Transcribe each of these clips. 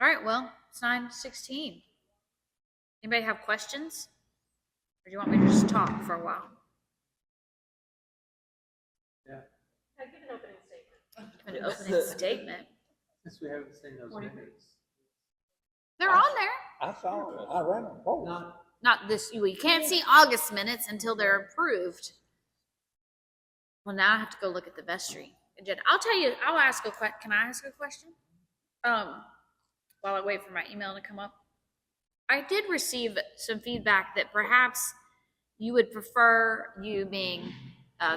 All right, well, it's 9:16. Anybody have questions? Or do you want me to just talk for a while? Yeah. Give an opening statement. Give an opening statement. Since we haven't seen those minutes. They're on there. I saw it. I ran them both. Not this, you can't see August minutes until they're approved. Well, now I have to go look at the vestry agenda. I'll tell you, I'll ask a question. Can I ask a question? While I wait for my email to come up. I did receive some feedback that perhaps you would prefer, you being,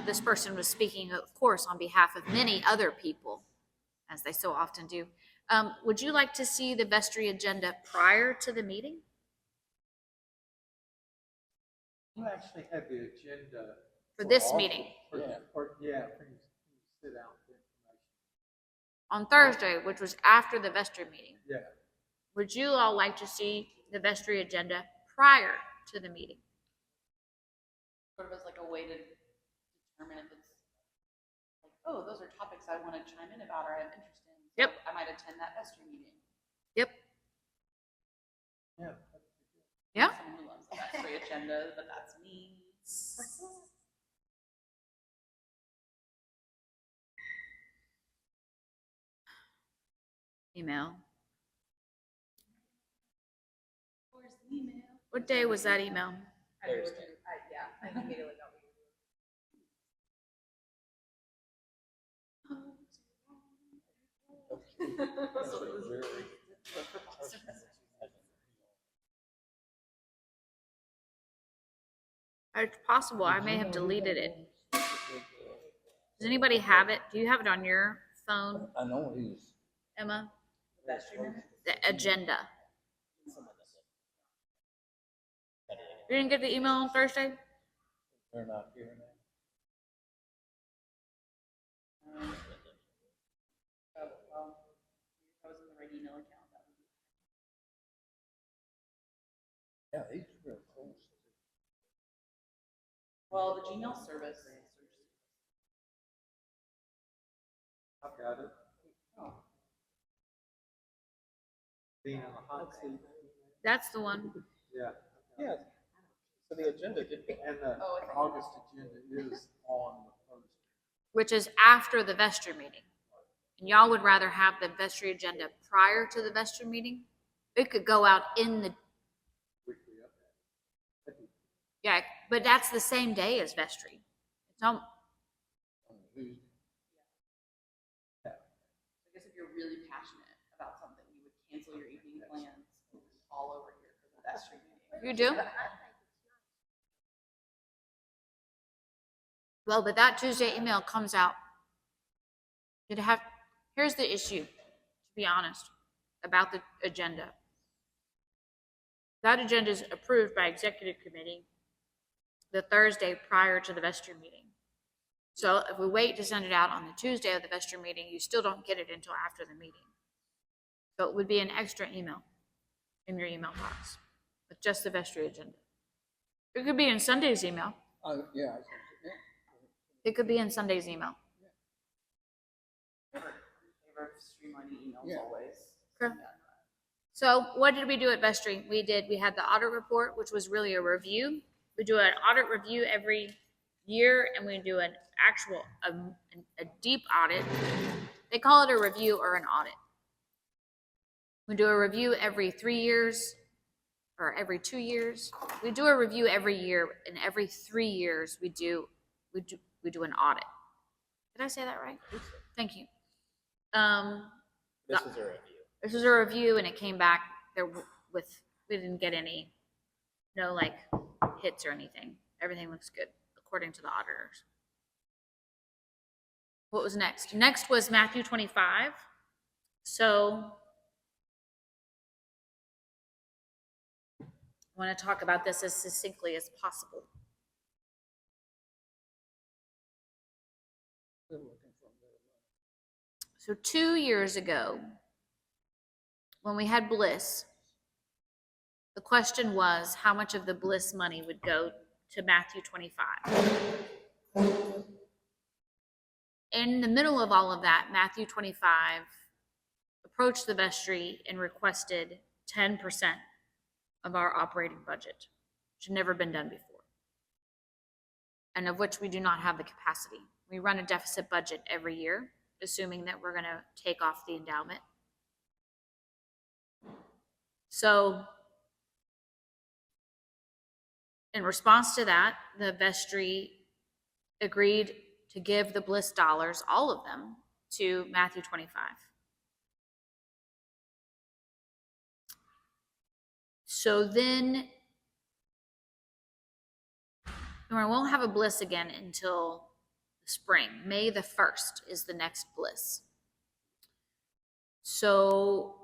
this person was speaking, of course, on behalf of many other people, as they so often do. Would you like to see the vestry agenda prior to the meeting? You actually have the agenda. For this meeting? For you sit down for information. On Thursday, which was after the vestry meeting. Yeah. Would you all like to see the vestry agenda prior to the meeting? Sort of as like a way to determine if it's like, oh, those are topics I want to chime in about or I have interest in. So Yep. I might attend that vestry meeting. Yep. Yeah. Yeah. Someone who loves the vestry agenda, but that's me. Email. Where's the email? What day was that email? Thursday. I immediately got It's possible. I may have deleted it. Does anybody have it? Do you have it on your phone, I know he's. Emma? the vestry minutes. The agenda. You didn't get the email on Thursday? They're not here now. Oh, well, if I was in the right email account, that would be. Yeah, he's real close. Well, the Gmail service. I've got it. Oh. Being in the hot seat. That's the one. Yeah. Yeah. So the agenda did. And the August agenda is on the Thursday. Which is after the vestry meeting. And y'all would rather have the vestry agenda prior to the vestry meeting? It could go out in the, Weekly update. yeah, but that's the same day as vestry. It's I guess if you're really passionate about something, you would cancel your evening plans all over here for the vestry meeting. You do? Well, but that Tuesday email comes out. Here's the issue, to be honest, about the agenda. That agenda is approved by executive committee the Thursday prior to the vestry meeting. So if we wait to send it out on the Tuesday of the vestry meeting, you still don't get it until after the meeting. So it would be an extra email in your email box with just the vestry agenda. It could be in Sunday's email. Yeah. It could be in Sunday's email. Favor streamlining emails Yeah. always. Okay. So what did we do at Vestry? We had the audit report, which was really a review. We do an audit review every year, and we do an actual, a deep audit. They call it a review or an audit. We do a review every 3 years or every 2 years. We do a review every year, and every 3 years we do an audit. Did I say that right? Thank you. This is a review. This was a review, and it came back there with, we didn't get any, no like hits or anything. Everything looks good according to the auditors. What was next? Next was Matthew 25. So I want to talk about this as succinctly as possible. So 2 years ago, when we had Bliss, the question was how much of the Bliss money would go to Matthew 25. In the middle of all of that, Matthew 25 approached the vestry and requested 10% of our operating budget, which had never been done before, and of which we do not have the capacity. We run a deficit budget every year, assuming that we're going to take off the endowment. So in response to that, the vestry agreed to give the Bliss dollars, all of them, to Matthew 25. So then we won't have a Bliss again until the spring. May the 1st is the next Bliss. So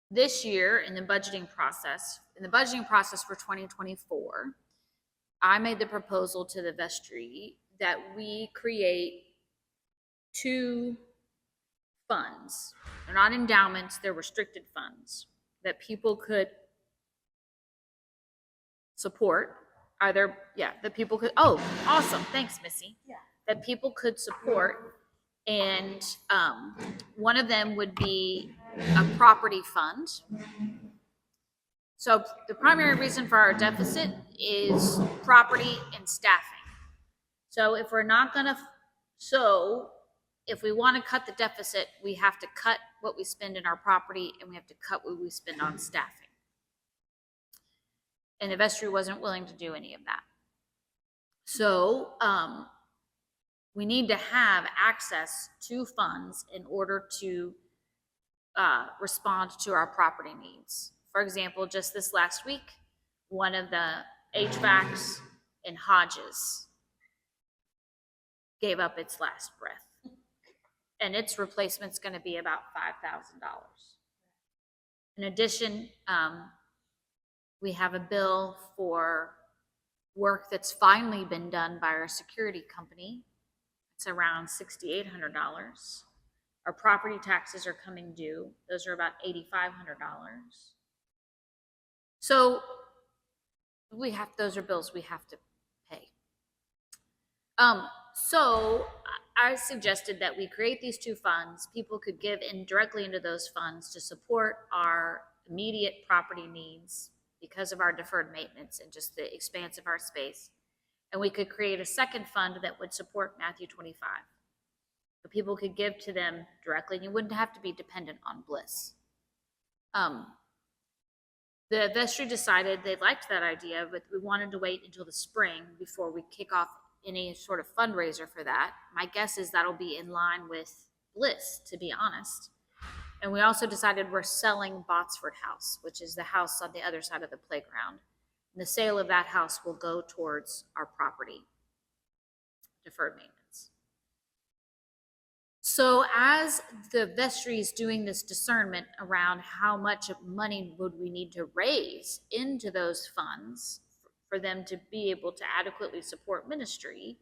this year in the budgeting process for 2024, I made the proposal to the vestry that we create 2 funds. They're not endowments, they're restricted funds that people could support. That people could, oh, awesome, thanks, Missy. Yeah. That people could support. And one of them would be a property fund. So the primary reason for our deficit is property and staffing. So if we're not gonna, if we want to cut the deficit, we have to cut what we spend in our property and we have to cut what we spend on staffing. And the vestry wasn't willing to do any of that. So we need to have access to funds in order to respond to our property needs. For example, just this last week, one of the HVACs in Hodges gave up its last breath. And its replacement's going to be about $5,000. In addition, we have a bill for work that's finally been done by our security company. It's around $6,800. Our property taxes are coming due. Those are about $8,500. So those are bills we have to pay. So I suggested that we create these 2 funds. People could give directly into those funds to support our immediate property needs because of our deferred maintenance and just the expanse of our space. And we could create a second fund that would support Matthew 25. So people could give to them directly, and you wouldn't have to be dependent on Bliss. The vestry decided they liked that idea, but we wanted to wait until the spring before we kick off any sort of fundraiser for that. My guess is that'll be in line with Bliss, to be honest. And we also decided we're selling Botsford House, which is the house on the other side of the playground. And the sale of that house will go towards our property deferred maintenance. So as the vestry is doing this discernment around how much money would we need to raise into those funds for them to be able to adequately support ministry,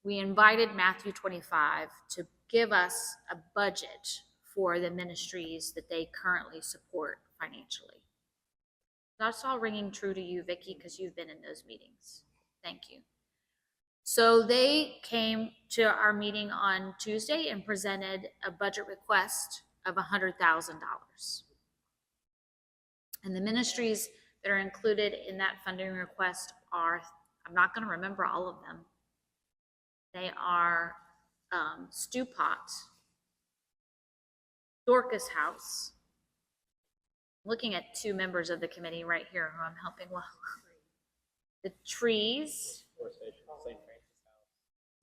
we invited Matthew 25 to give us a budget for the ministries that they currently support financially. That's all ringing true to you, Vicki, because you've been in those meetings. Thank you. So they came to our meeting on Tuesday and presented a budget request of $100,000. And the ministries that are included in that funding request are, I'm not going to remember all of them. They are Stew Pot, Dorcas House. I'm looking at 2 members of the committee right here who I'm helping well. The Trees.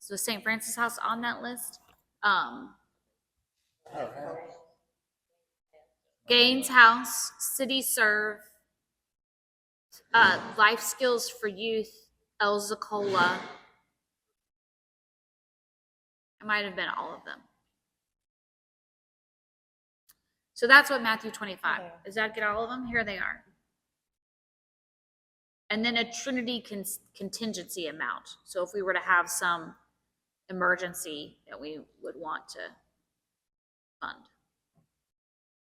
So St. Francis House on that list. Gaines House, City Serve, Life Skills for Youth, El Zacola. It might have been all of them. So that's what Matthew 25. Does that get all of them? Here they are. And then a Trinity contingency amount. So if we were to have some emergency that we would want to fund.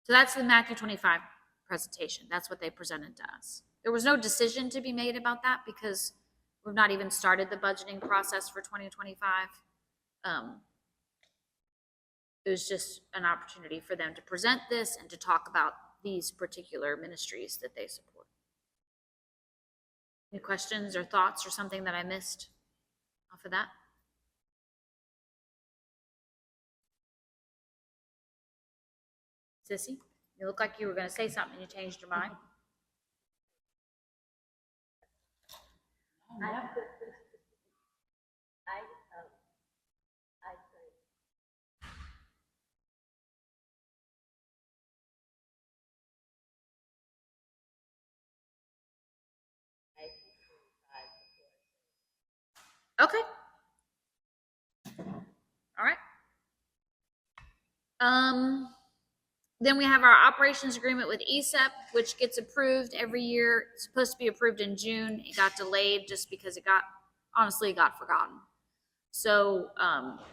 So that's the Matthew 25 presentation. That's what they presented to us. There was no decision to be made about that because we've not even started the budgeting process for 2025. it was just an opportunity for them to present this and to talk about these particular ministries that they support. Any questions or thoughts or something that I missed off of that? Sissy, you look like you were going to say something and you changed your mind. I think Okay. All right. Then we have our operations agreement with ESEP, which gets approved every year. It's supposed to be approved in June. It got delayed just because it got forgotten. So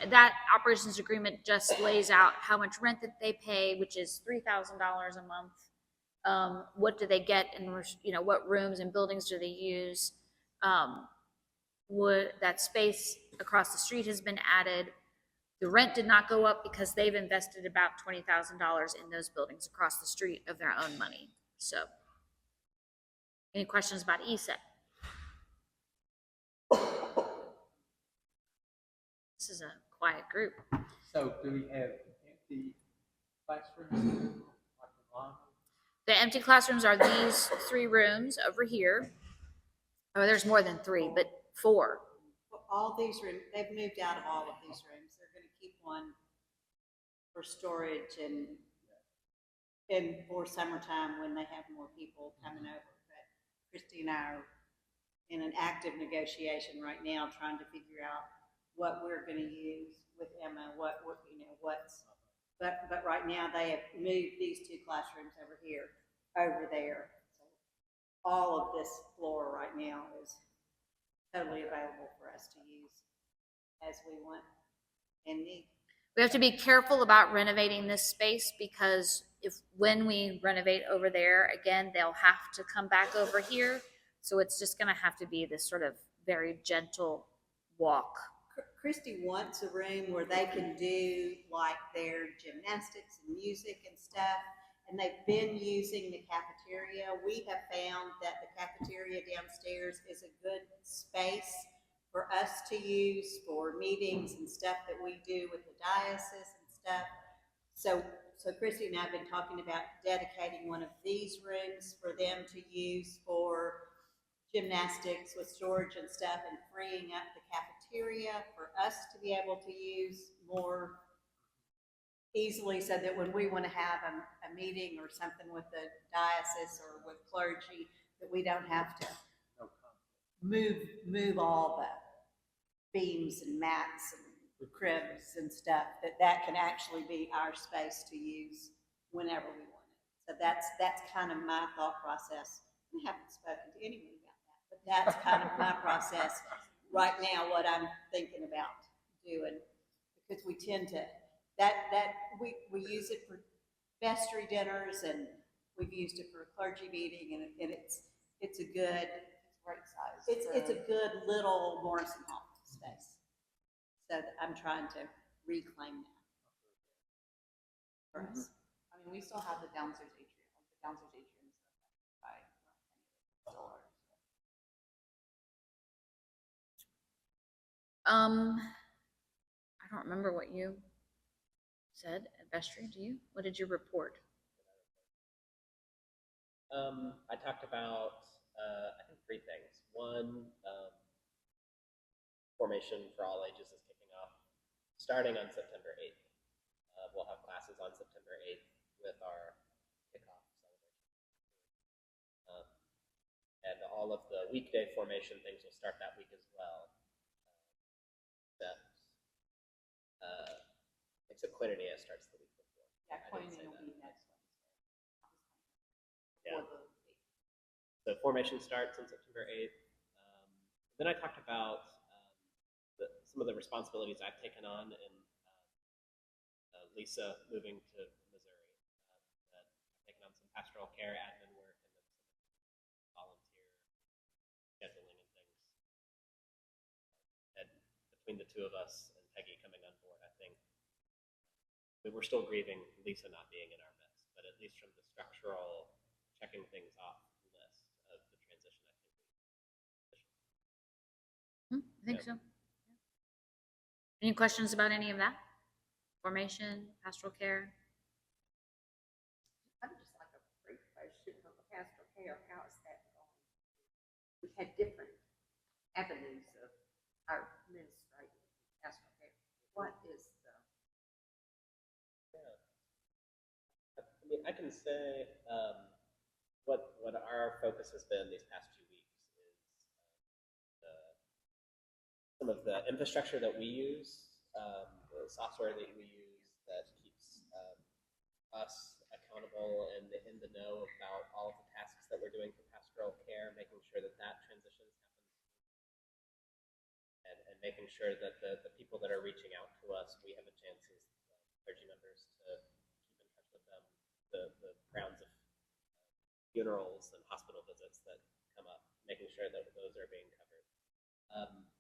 that operations agreement just lays out how much rent that they pay, which is $3,000 a month. What do they get, and what rooms and buildings do they use? That space across the street has been added. The rent did not go up because they've invested about $20,000 in those buildings across the street of their own money. So, any questions about ESEP? This is a quiet group. So do we have empty classrooms? Like the line? The empty classrooms are these 3 rooms over here. Oh, there's more than 3, but 4. all these rooms, they've moved out of all of these rooms. They're gonna keep one for storage and for summertime when they have more people coming over. But Christy and I are in an active negotiation right now, trying to figure out what we're gonna use with Emma, what's, but right now they have moved these 2 classrooms over here, over there. So all of this floor right now is totally available for us to use as we want and need. We have to be careful about renovating this space because when we renovate over there, again, they'll have to come back over here. So it's just going to have to be this sort of very gentle walk. Christy wants a room where they can do like their gymnastics and music and stuff. And they've been using the cafeteria. We have found that the cafeteria downstairs is a good space for us to use for meetings and stuff that we do with the diocese and stuff. So Christy and I have been talking about dedicating one of these rooms for them to use for gymnastics with storage and stuff, and freeing up the cafeteria for us to be able to use more easily, so that when we want to have a meeting or something with the diocese or with clergy, that we don't have to move all the beams and mats and cribs and stuff, that can actually be our space to use whenever we want it. So that's kind of my thought process. We haven't spoken to anyone about that, but that's kind of my process right now, what I'm thinking about doing, because we tend to, we use it for vestry dinners, and we've used it for a clergy meeting, and it's a good, Right size. it's a good little Morrison Hall space. So I'm trying to reclaim that for us. I mean, we still have the downstairs atrium. The downstairs atrium is by still ours. I don't remember what you said at Vestry. Do you? What did you report? I talked about, I think 3 things. One, formation for all ages is kicking off starting on September 8th. We'll have classes on September 8th with our kickoff celebration. And all of the weekday formation things will start that week as well. Except Koinonia starts the week before. Yeah, I didn't say Koinonia will that. be next Wednesday. Yeah. For the 8th. So formation starts on September 8th. Then I talked about some of the responsibilities I've taken on in Lisa moving to Missouri. That I've taken on some pastoral care admin work and then some volunteer scheduling and things. And between the 2 of us and Peggy coming on board, I think we're still grieving Lisa not being in our midst, but at least from the structural checking things off list of the transition, I think so. Any questions about any of that? Formation, pastoral care? I would just like a brief question on the pastoral care. How is that going? We had different avenues of our administrative pastoral care. What is the? I mean, I can say what our focus has been these past 2 weeks is some of the infrastructure that we use, the software that we use that keeps us accountable and in the know about all of the tasks that we're doing for pastoral care, making sure that that transition happens, and making sure that the people that are reaching out to us, we have a chance as clergy members to keep in touch with them. The rounds of funerals and hospital visits that come up, making sure that those are being covered.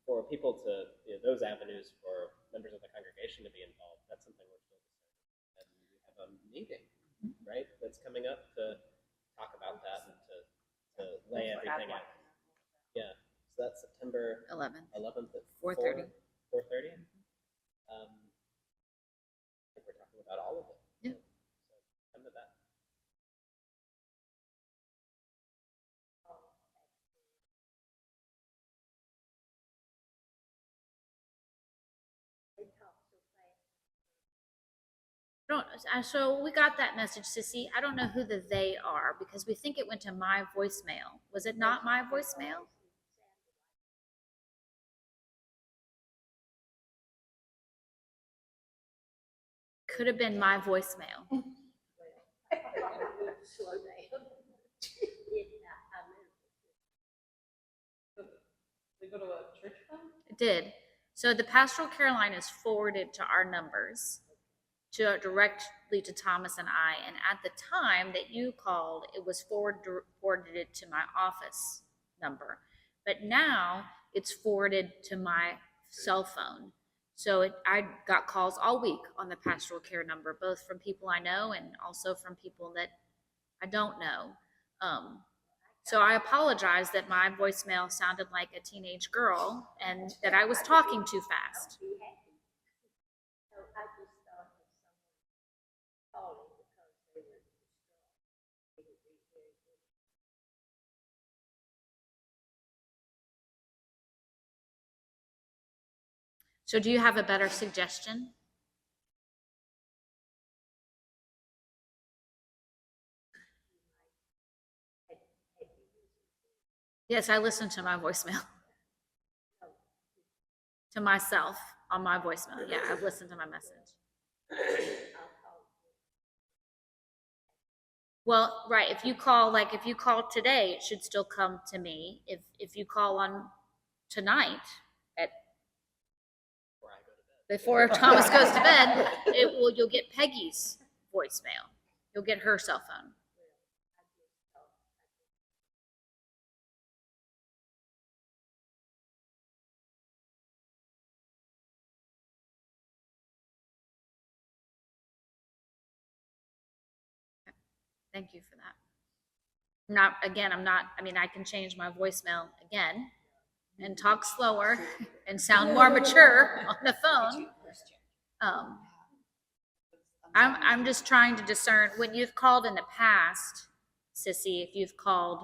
For people to, those avenues for members of the congregation to be involved, that's something we're still discussing. And we have a meeting, right, that's coming up to talk about that and to lay everything out. Yeah, so that's September 11th. 11th at 4:30. 4:30. I think we're talking about all of it. Yeah. So come to that. So we got that message, Sissy. I don't know who the they are because we think it went to my voicemail. Was it not my voicemail? Could have been my voicemail. Slow down. They go to a church phone? It did. So the pastoral care line is forwarded to our numbers, directly to Thomas and I. And at the time that you called, it was forwarded to my office number. But now it's forwarded to my cell phone. So I got calls all week on the pastoral care number, both from people I know and also from people that I don't know. So I apologize that my voicemail sounded like a teenage girl and that I was talking too fast. Be happy. So I just thought of someone calling because they were distraught. It would be very good. So do you have a better suggestion? Yes, I listened to my voicemail. To myself on my voicemail. Yeah, I've listened to my message. Well, right, if you call today, it should still come to me. If you call on tonight at before Thomas goes to bed, you'll get Peggy's voicemail. You'll get her cell phone. Thank you for that. I can change my voicemail again and talk slower and sound more mature on the phone. I'm just trying to discern when you've called in the past, Sissy, if you've called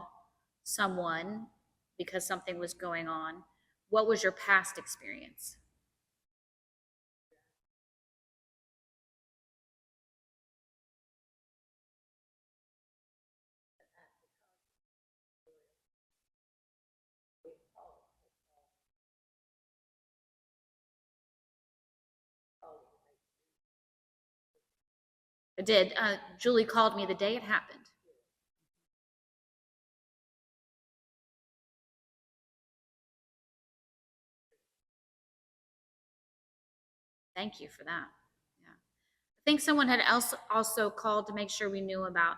someone because something was going on, what was your past experience? It did. Julie called me the day it happened. Thank you for that. Yeah. I think someone had also called to make sure we knew about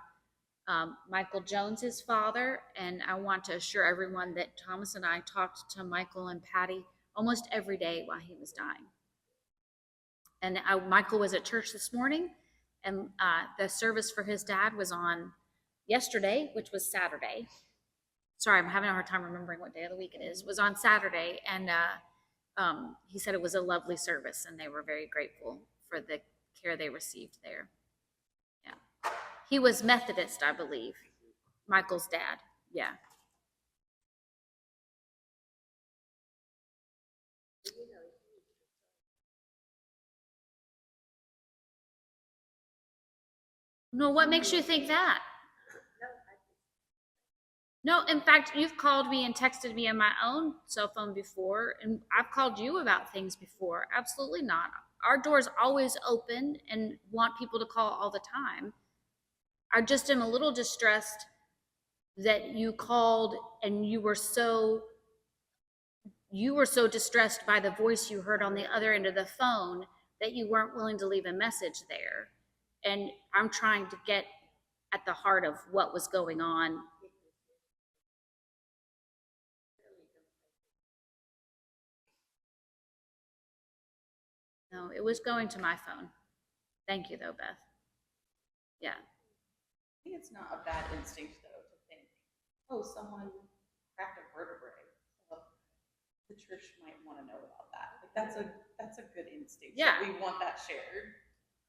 Michael Jones's father, and I want to assure everyone that Thomas and I talked to Michael and Patty almost every day while he was dying. And Michael was at church this morning, and the service for his dad was on yesterday, which was Saturday. Sorry, I'm having a hard time remembering what day of the week it is. It was on Saturday, and he said it was a lovely service, and they were very grateful for the care they received there. Yeah, he was Methodist, I believe. Michael's dad. Yeah. No, what makes you think that? No, in fact, you've called me and texted me on my own cell phone before, and I've called you about things before. Absolutely not. Our door's always open and want people to call all the time. I just am a little distressed that you called and you were so distressed by the voice you heard on the other end of the phone that you weren't willing to leave a message there. And I'm trying to get at the heart of what was going on. No, it was going to my phone. Thank you, though, Beth. Yeah. I think it's not a bad instinct though to think, oh, someone cracked a vertebrae. So the church might want to know about that. Like that's a good instinct. Yeah. We want that shared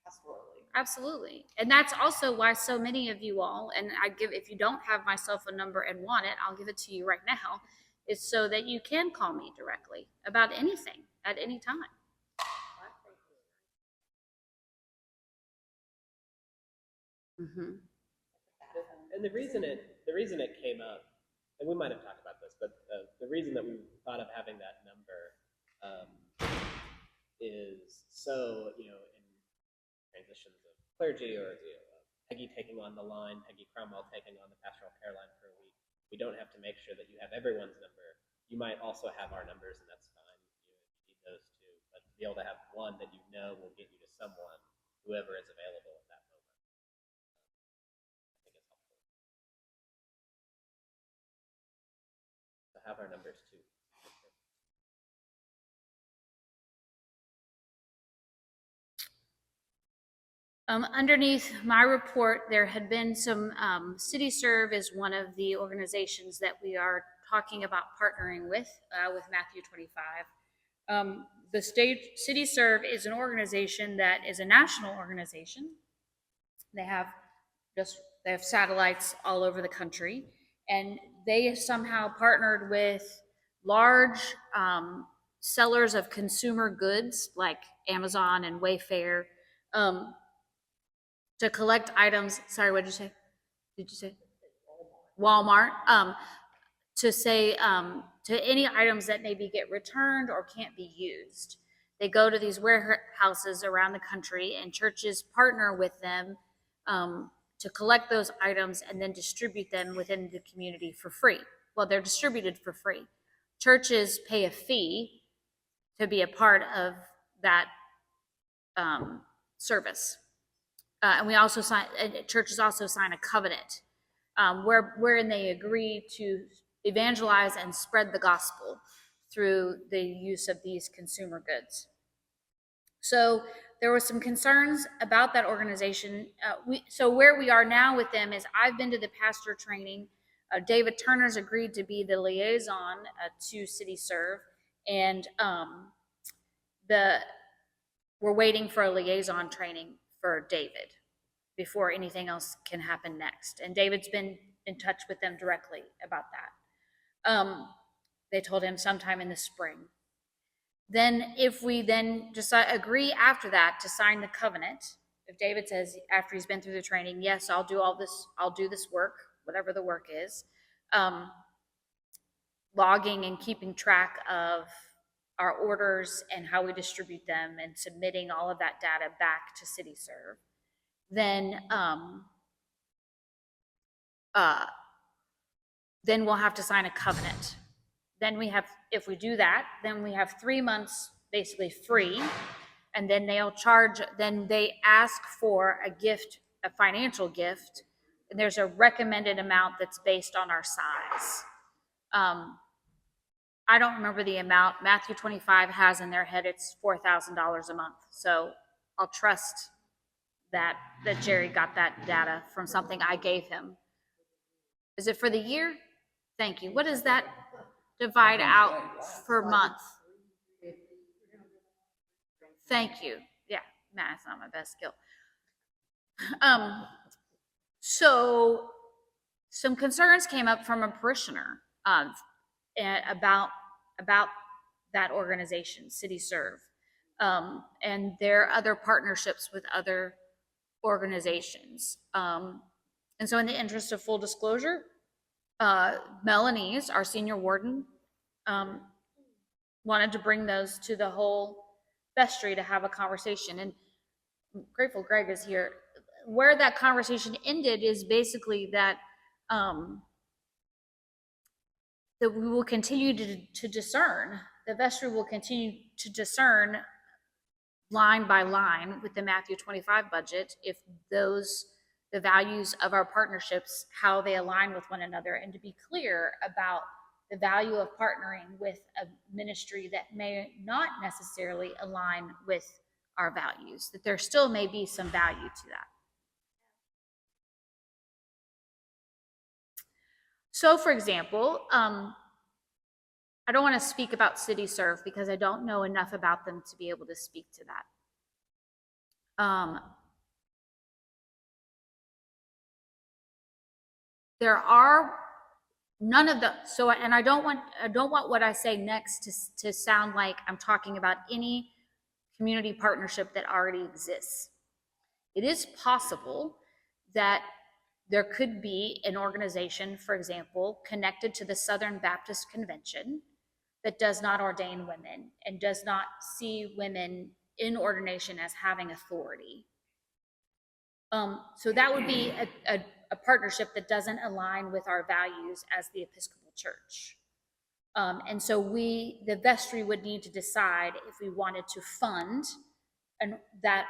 pastorally. Absolutely. And that's also why so many of you all, and if you don't have my cell phone number and want it, I'll give it to you right now, is so that you can call me directly about anything at any time. Mm-hmm. And the reason it came up, and we might have talked about this, but the reason that we thought of having that number is so, in transitions of clergy or Peggy taking on the line, Peggy Cromwell taking on the pastoral care line for a week, we don't have to make sure that you have everyone's number. You might also have our numbers, and that's fine. You need those too, but to be able to have one that will get you to someone, whoever is available at that moment. I think it's helpful to have our numbers too. Underneath my report, there had been some, City Serve is one of the organizations that we are talking about partnering with Matthew 25. The City Serve is an organization that is a national organization. They have satellites all over the country, and they somehow partnered with large sellers of consumer goods like Amazon and Wayfair to collect items. Sorry, what did you say? Did you say Walmart? To say to any items that maybe get returned or can't be used. They go to these warehouses around the country, and churches partner with them to collect those items and then distribute them within the community for free. Well, they're distributed for free. Churches pay a fee to be a part of that service. And churches also sign a covenant wherein they agree to evangelize and spread the gospel through the use of these consumer goods. So there were some concerns about that organization. So where we are now with them is I've been to the pastor training. David Turner's agreed to be the liaison to City Serve, and we're waiting for a liaison training for David before anything else can happen next. And David's been in touch with them directly about that. They told him sometime in the spring. Then if we then just agree after that to sign the covenant, if David says after he's been through the training, yes, I'll do this work, whatever the work is, logging and keeping track of our orders and how we distribute them and submitting all of that data back to City Serve, then we'll have to sign a covenant. Then if we do that, then we have 3 months basically free, and then they ask for a gift, a financial gift, and there's a recommended amount that's based on our size. I don't remember the amount. Matthew 25 has in their head it's $4,000 a month. So I'll trust that Jerry got that data from something I gave him. Is it for the year? Thank you. What does that divide out per month? Thank you. Yeah, math's not my best skill. So some concerns came up from a parishioner about that organization, City Serve, and their other partnerships with other organizations. And so in the interest of full disclosure, Melanie's, our senior warden, wanted to bring those to the whole vestry to have a conversation. And I'm grateful Greg is here. Where that conversation ended is basically that that we will continue to discern, the vestry will continue to discern line by line with the Matthew 25 budget if the values of our partnerships, how they align with one another, and to be clear about the value of partnering with a ministry that may not necessarily align with our values, that there still may be some value to that. So, for example, I don't want to speak about City Serve because I don't know enough about them to be able to speak to that. There are none of the, so, and I don't want what I say next to sound like I'm talking about any community partnership that already exists. It is possible that there could be an organization, for example, connected to the Southern Baptist Convention that does not ordain women and does not see women in ordination as having authority. So that would be a partnership that doesn't align with our values as the Episcopal Church. And so the vestry would need to decide if we wanted to fund that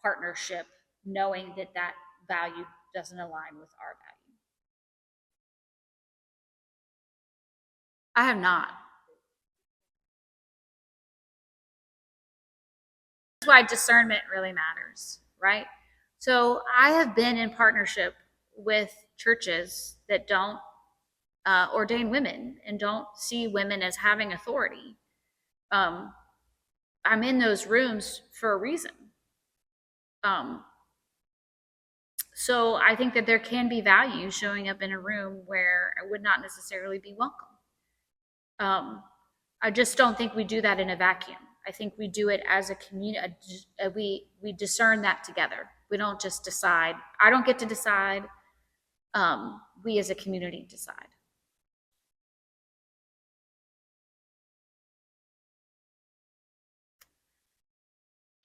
partnership, knowing that that value doesn't align with our value. I have not. That's why discernment really matters, right? So I have been in partnership with churches that don't ordain women and don't see women as having authority. I'm in those rooms for a reason. So I think that there can be value showing up in a room where it would not necessarily be welcome. I just don't think we do that in a vacuum. I think we do it as a community. We discern that together. We don't just decide. I don't get to decide. We as a community decide.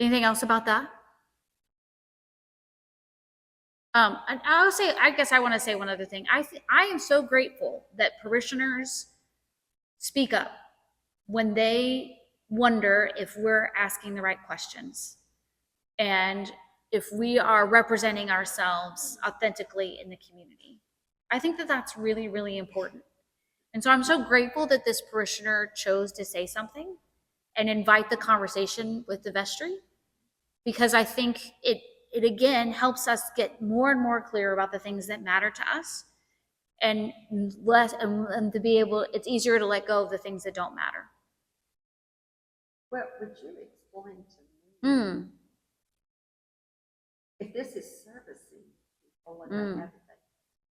Anything else about that? And I guess I want to say one other thing. I am so grateful that parishioners speak up when they wonder if we're asking the right questions and if we are representing ourselves authentically in the community. I think that that's really, really important. And so I'm so grateful that this parishioner chose to say something and invite the conversation with the vestry, because I think it again helps us get more and more clear about the things that matter to us, and to be able, it's easier to let go of the things that don't matter. Well, would you explain to me if this is servicing people and everything,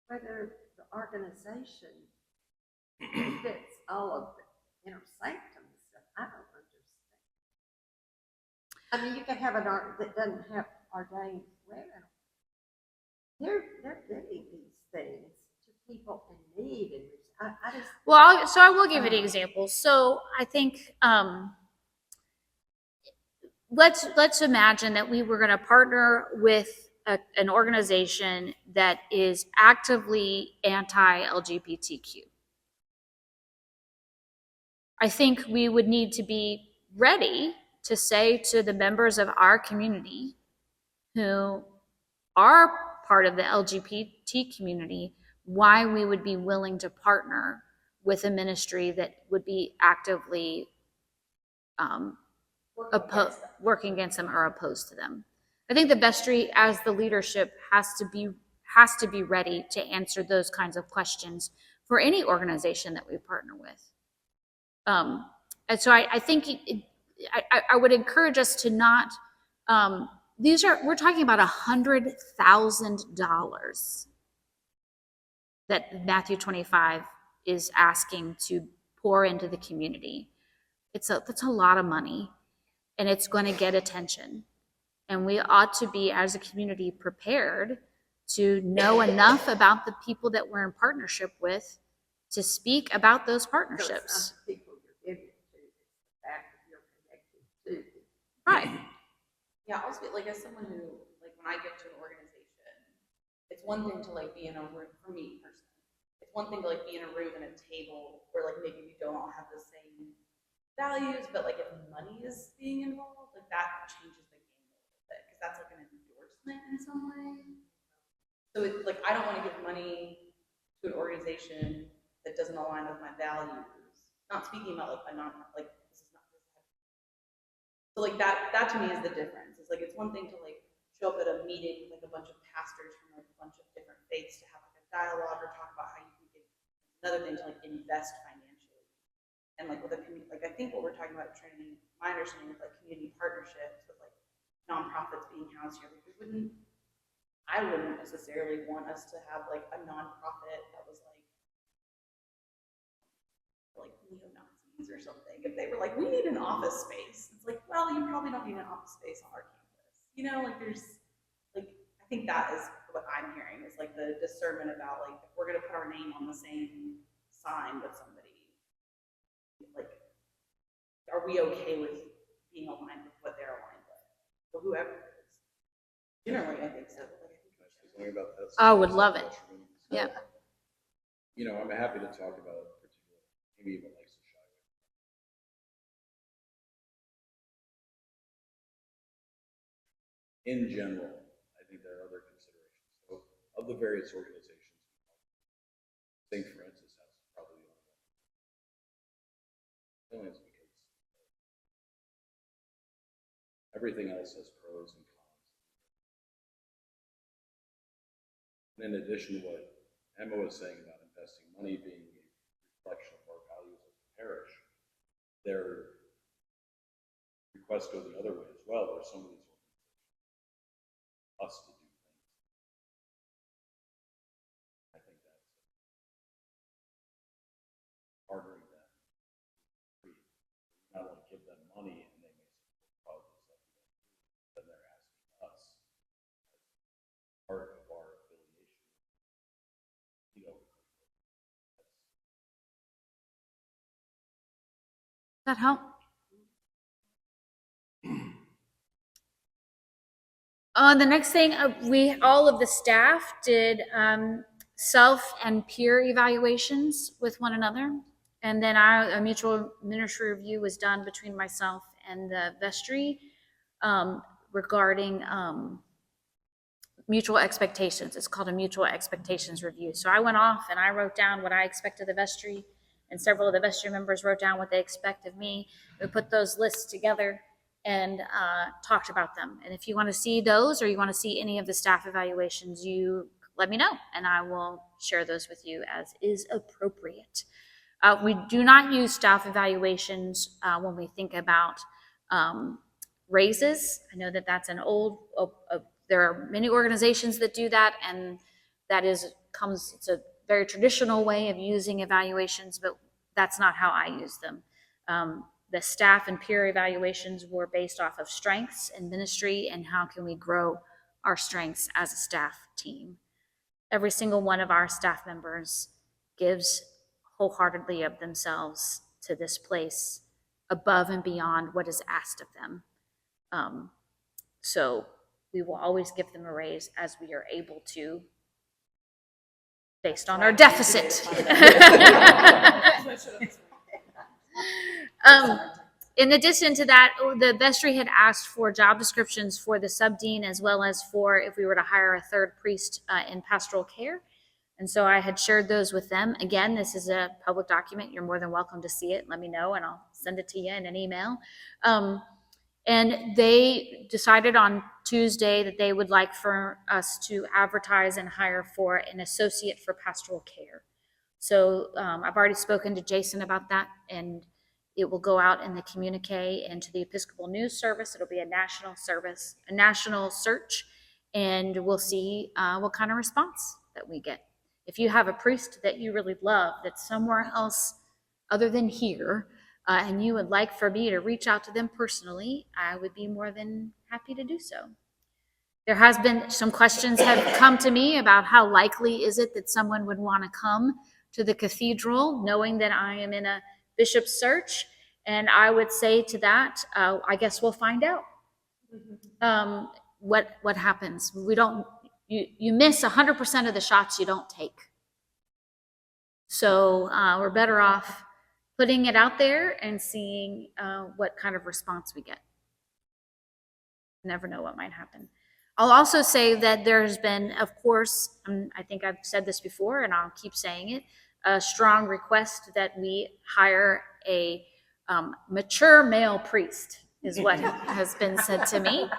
whether the organization fits all of the inner sanctum stuff? I don't understand. I mean, you can have an art that doesn't have ordained women. They're giving these things to people in need, and I just. Well, so I will give an example. So I think let's imagine that we were going to partner with an organization that is actively anti-LGBTQ. I think we would need to be ready to say to the members of our community who are part of the LGBT community why we would be willing to partner with a ministry that would be actively working against them or opposed to them. I think the vestry as the leadership has to be ready to answer those kinds of questions for any organization that we partner with. And so I think I would encourage us to not, we're talking about $100,000 that Matthew 25 is asking to pour into the community. That's a lot of money, and it's going to get attention. And we ought to be, as a community, prepared to know enough about the people that we're in partnership with to speak about those So it's partnerships. not the people you're giving to, it's the fact that you're connected to. Right. Yeah, I'll speak, like, as someone who, like, when I get to an organization, it's one thing to, like, be in a room, for me personally, it's one thing to, like, be in a room and a table where, like, maybe we don't all have the same values, but, like, if money is being involved, like, that changes the game a little bit, because that's, like, an endorsement in some way. So it's, like, I don't want to give money to an organization that doesn't align with my values. Not speaking about, like, a non-profit, like, this is not, so, like, that to me is the difference. It's like, it's one thing to, like, show up at a meeting with, like, a bunch of pastors from, like, a bunch of different faiths to have, like, a dialogue or talk about how you can give. Another thing to, like, invest financially. And, like, with a community, like, I think what we're talking about at Trinity, my understanding of, like, community partnerships with, like, nonprofits being housed here, like, I wouldn't necessarily want us to have, like, a nonprofit that was, like neo-Nazis or something. If they were like, we need an office space, it's like, well, you probably don't need an office space on our campus. You know, like, there's, like, I think that is what I'm hearing, is, like, the discernment about, like, if we're gonna put our name on the same sign with somebody, like, are we okay with being aligned with what they're aligned with, or whoever it is? Generally, I think so. Like, I think we should. Something about that. I would love it. Yeah. You know, I'm happy to talk about particular, maybe even like some shy. In general, I think there are other considerations. So, of the various organizations, St. Francis has probably the only one. Because everything else has pros and cons. And in addition to what Emma was saying about investing money being a reflection of our values as a parish, their requests go the other way as well, where some of these us to do things. I think that's partnering them. We not only give them money and they may support causes that we don't do, but they're asking us as part of our affiliation. You know, That help? The next thing, all of the staff did self and peer evaluations with one another. And then a mutual ministry review was done between myself and the vestry regarding mutual expectations. It's called a mutual expectations review. So I went off and I wrote down what I expect of the vestry, and several of the vestry members wrote down what they expect of me. We put those lists together and talked about them. And if you want to see those, or you want to see any of the staff evaluations, you let me know and I will share those with you as is appropriate. We do not use staff evaluations when we think about raises. I know that that's an old, there are many organizations that do that, and that it's a very traditional way of using evaluations, but that's not how I use them. The staff and peer evaluations were based off of strengths in ministry and how can we grow our strengths as a staff team. Every single one of our staff members gives wholeheartedly of themselves to this place above and beyond what is asked of them. So we will always give them a raise as we are able to, based on our deficit. In addition to that, the vestry had asked for job descriptions for the subdean, as well as for if we were to hire a third priest in pastoral care. And so I had shared those with them. Again, this is a public document. You're more than welcome to see it. Let me know and I'll send it to you in an email. And they decided on Tuesday that they would like for us to advertise and hire for an associate for pastoral care. So I've already spoken to Jason about that, and it will go out in the communique and to the Episcopal News Service. It'll be a national service, a national search, and we'll see what kind of response that we get. If you have a priest that you really love that's somewhere else other than here, and you would like for me to reach out to them personally, I would be more than happy to do so. There has been some questions have come to me about how likely is it that someone would want to come to the cathedral knowing that I am in a bishop's search. And I would say to that, I guess we'll find out what happens. We don't, you miss 100% of the shots you don't take. So we're better off putting it out there and seeing what kind of response we get. Never know what might happen. I'll also say that there's been, of course, I think I've said this before and I'll keep saying it, a strong request that we hire a mature male priest is what has been said to me.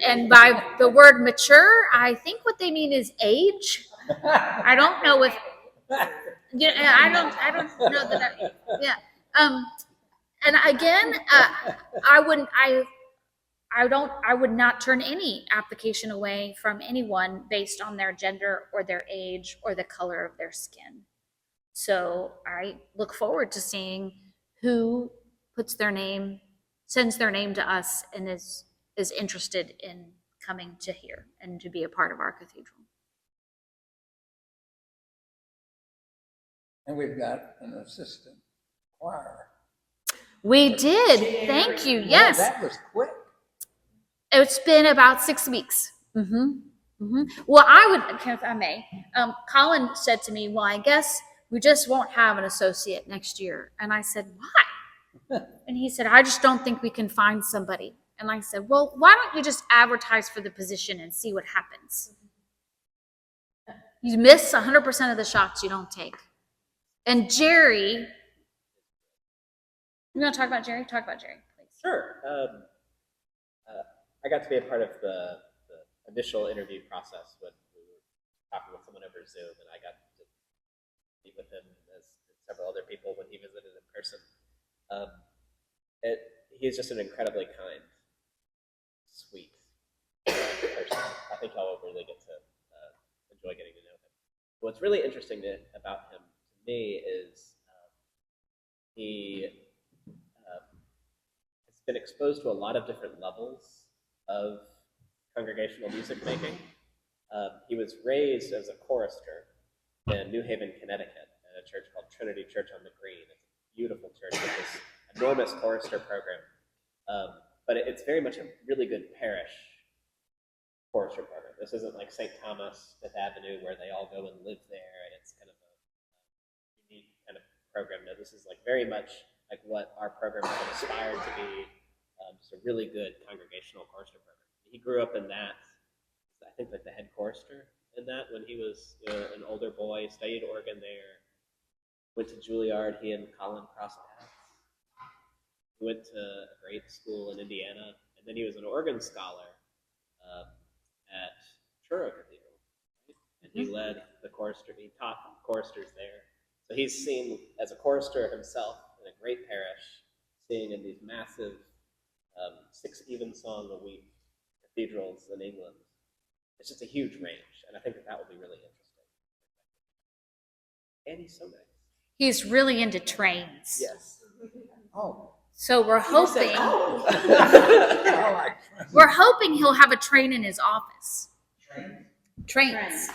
And by the word mature, I think what they mean is age. I don't know if, yeah, I don't know that, yeah. And again, I would not turn any application away from anyone based on their gender or their age or the color of their skin. So I look forward to seeing who sends their name to us and is interested in coming to here and to be a part of our cathedral. And we've got an assistant choir. We did. Thank you. Yes. Well, that was quick. It's been about 6 weeks. Well, if I may, Colin said to me, well, I guess we just won't have an associate next year. And I said, why? And he said, I just don't think we can find somebody. And I said, well, why don't you just advertise for the position and see what happens? You miss 100% of the shots you don't take. And Jerry, you want to talk about Jerry? Talk about Jerry, please. Sure. I got to be a part of the initial interview process when we were talking with someone over Zoom, and I got to meet with him as several other people when he visited in person. He's just an incredibly kind, sweet person. I think y'all will really get to enjoy getting to know him. What's really interesting about him to me is he has been exposed to a lot of different levels of congregational music making. He was raised as a chorister in New Haven, Connecticut, at a church called Trinity Church on the Green. It's a beautiful church with this enormous chorister program. But it's very much a really good parish chorister program. This isn't like St. Thomas, Fifth Avenue, where they all go and live there, and it's kind of a unique kind of program. No, this is like very much like what our program would aspire to be. Just a really good congregational chorister program. He grew up in that. I think like the head chorister in that when he was an older boy, studied organ there, went to Juilliard. He and Colin crossed paths. He went to a great school in Indiana, and then he was an organ scholar at Truro Cathedral, and he led the chorister. He taught choristers there, so he's seen as a chorister himself in a great parish, singing in these massive 6 evensong a week cathedrals in England. It's just a huge range, and I think that will be really interesting. And he's so nice. He's really into trains. Yes. Oh. So we're hoping I like we're hoping he'll have a train in his office. Trains.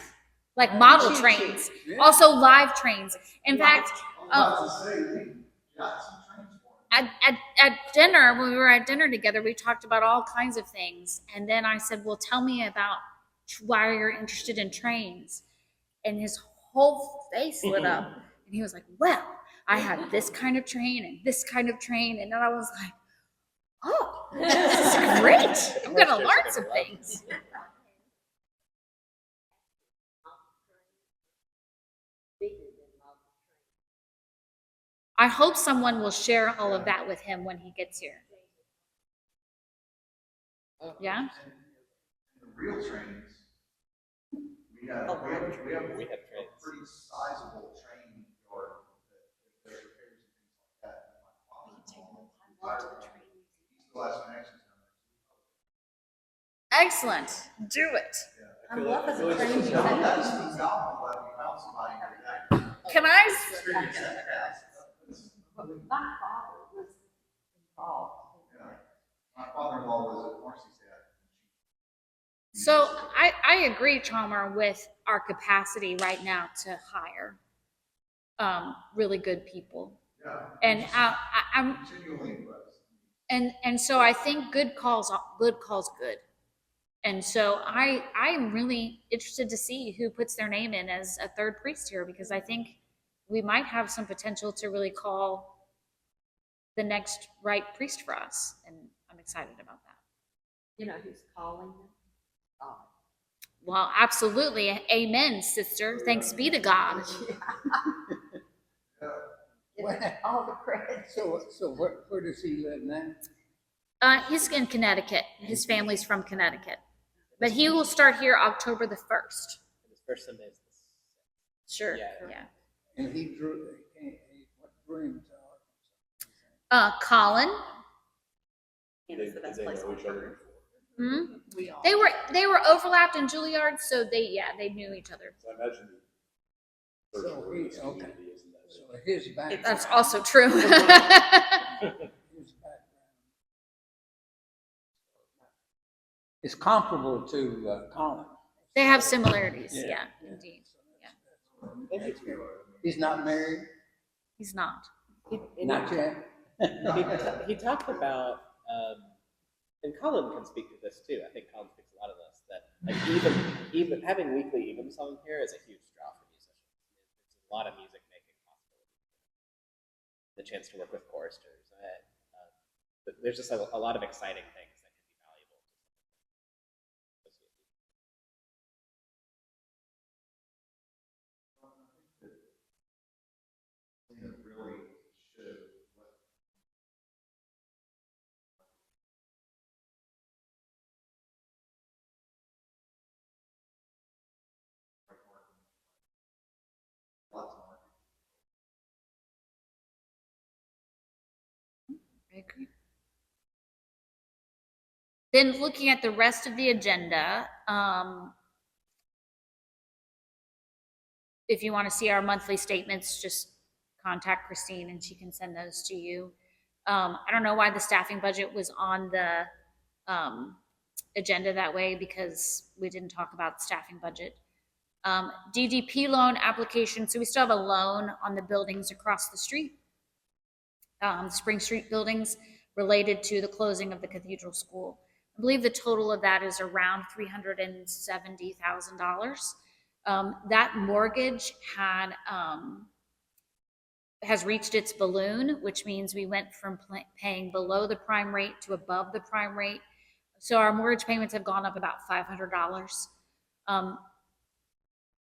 Like model trains. Yeah. Also live trains. In fact, at dinner, when we were at dinner together, we talked about all kinds of things. And then I said, well, tell me about why you're interested in trains. And his whole face lit up. And he was like, well, I have this kind of train and this kind of train. And then I was like, oh, this is great. I'm going to learn some things. I hope someone will share all of that with him when he gets here. Yeah. And the real trains, we have a trains. pretty sizable train yard that does repairs and things like that. My father-in-law, he still has connections down there. Excellent. Do it. I love as a trainee. That's phenomenal that we found somebody who did that. Can I? My father was involved. Yeah. My father-in-law was at Marcy's dad. So I agree, Chalmer, with our capacity right now to hire really good people. Yeah. And I'm Continually impressed. and so I think good calls good. And so I am really interested to see who puts their name in as a third priest here, because I think we might have some potential to really call the next right priest for us, and I'm excited about that. You know who's calling them? God. Well, absolutely. Amen, sister. Thanks be to God. Where- All the credit. So where does he live now? He's in Connecticut. His family's from Connecticut. But he will start here October the 1st. His first Sunday is the Sure. Yeah. Yeah. And what drew him to Arkansas? Colin. And it's the best place on earth. Hmm? We all. They were overlapped in Juilliard, so they knew each other. So I imagine the So church he, okay. community isn't that So his background. That's also true. His background is comparable to Colin. They have similarities. Yeah. Yeah, indeed. Yeah. He's not married, He's not. not yet. He talked about, and Colin can speak to this too. I think Colin speaks a lot of this. That like even having weekly Evensong here is a huge draw for musicians. There's a lot of music making possibilities. The chance to work with choristers. But there's just a lot of exciting things that can be valuable. that really should let lots of marketing. I agree. Then looking at the rest of the agenda, if you want to see our monthly statements, just contact Christine and she can send those to you. I don't know why the staffing budget was on the agenda that way, because we didn't talk about the staffing budget. DDP loan application. So we still have a loan on the buildings across the street, Spring Street buildings, related to the closing of the Cathedral School. I believe the total of that is around $370,000. That mortgage has reached its balloon, which means we went from paying below the prime rate to above the prime rate. So our mortgage payments have gone up about $500.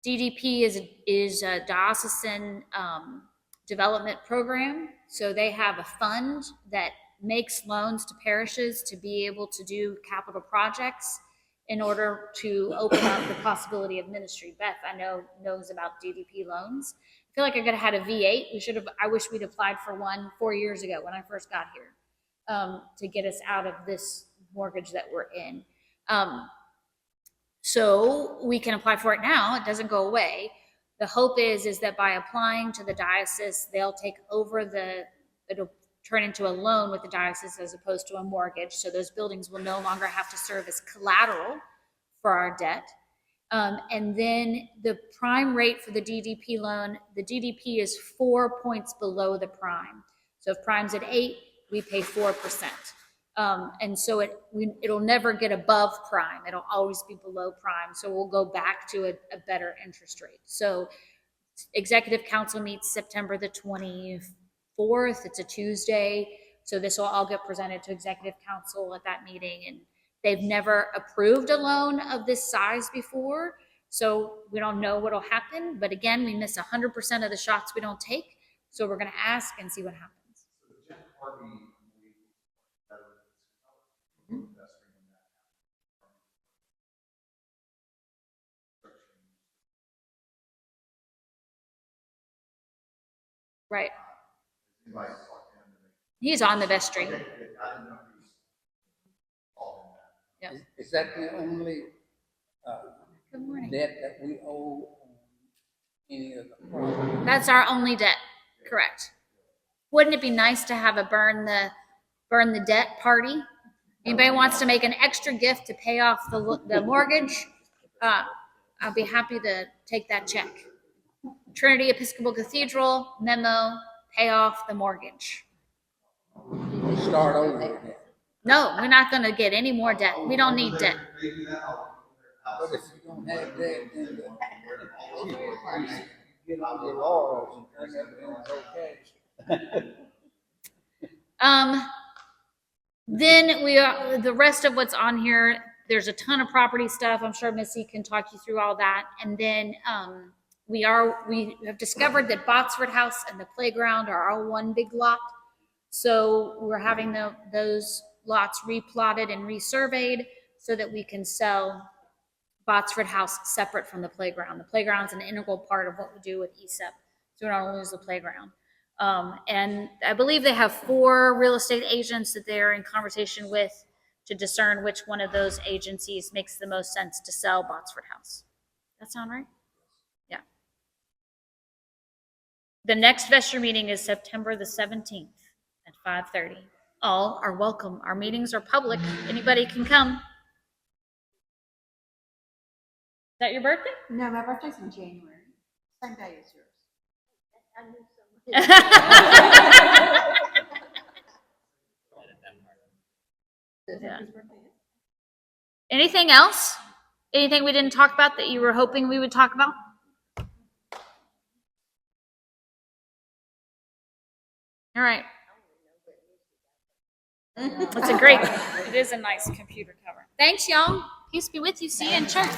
DDP is a diocesan development program. So they have a fund that makes loans to parishes to be able to do capital projects in order to open up the possibility of ministry. Beth, I know, knows about DDP loans. I feel like I could have had a V8. I wish we'd applied for one 4 years ago when I first got here, to get us out of this mortgage that we're in. So we can apply for it now. It doesn't go away. The hope is that by applying to the diocese, they'll take over it'll turn into a loan with the diocese as opposed to a mortgage. So those buildings will no longer have to serve as collateral for our debt. And then the prime rate for the DDP loan, the DDP is 4 points below the prime. So if prime's at 8, we pay 4%. And so it'll never get above prime. It'll always be below prime. So we'll go back to a better interest rate. So Executive Council meets September the 24th. It's a Tuesday. So this will all get presented to Executive Council at that meeting. And they've never approved a loan of this size before. So we don't know what'll happen. But again, we miss 100% of the shots we don't take. So we're going to ask and see what happens. So Jim Harvey, I believe, better than Vestry in that Right. He's on the vestry. Yep. Is that the only Good morning. debt that we owe on any of the property? That's our only debt, correct. Wouldn't it be nice to have a burn the debt party? Anybody wants to make an extra gift to pay off the mortgage? I'll be happy to take that check. Trinity Episcopal Cathedral, memo, pay off the mortgage. Start over again. No, we're not gonna get any more debt. We don't need debt. But if you don't have that, then you get on your laurels and think everything's okay. Then we are the rest of what's on here. There's a ton of property stuff. I'm sure Missy can talk you through all that. And then we have discovered that Botsford House and the playground are all one big lot. So we're having those lots replotted and resurveyed so that we can sell Botsford House separate from the playground. The playground's an integral part of what we do with ESEP, so we don't lose the playground. And I believe they have 4 real estate agents that they're in conversation with to discern which one of those agencies makes the most sense to sell Botsford House. That sound right? Yeah. The next Vestry meeting is September the 17th at 5:30. All are welcome. Our meetings are public. Anybody can come. Is that your birthday? No, my birthday's in January, same day as yours. I knew someone. Yeah. Anything else? Anything we didn't talk about that you were hoping we would talk about? All right. It is a nice computer cover. Thanks, y'all. Peace be with you. See you in church.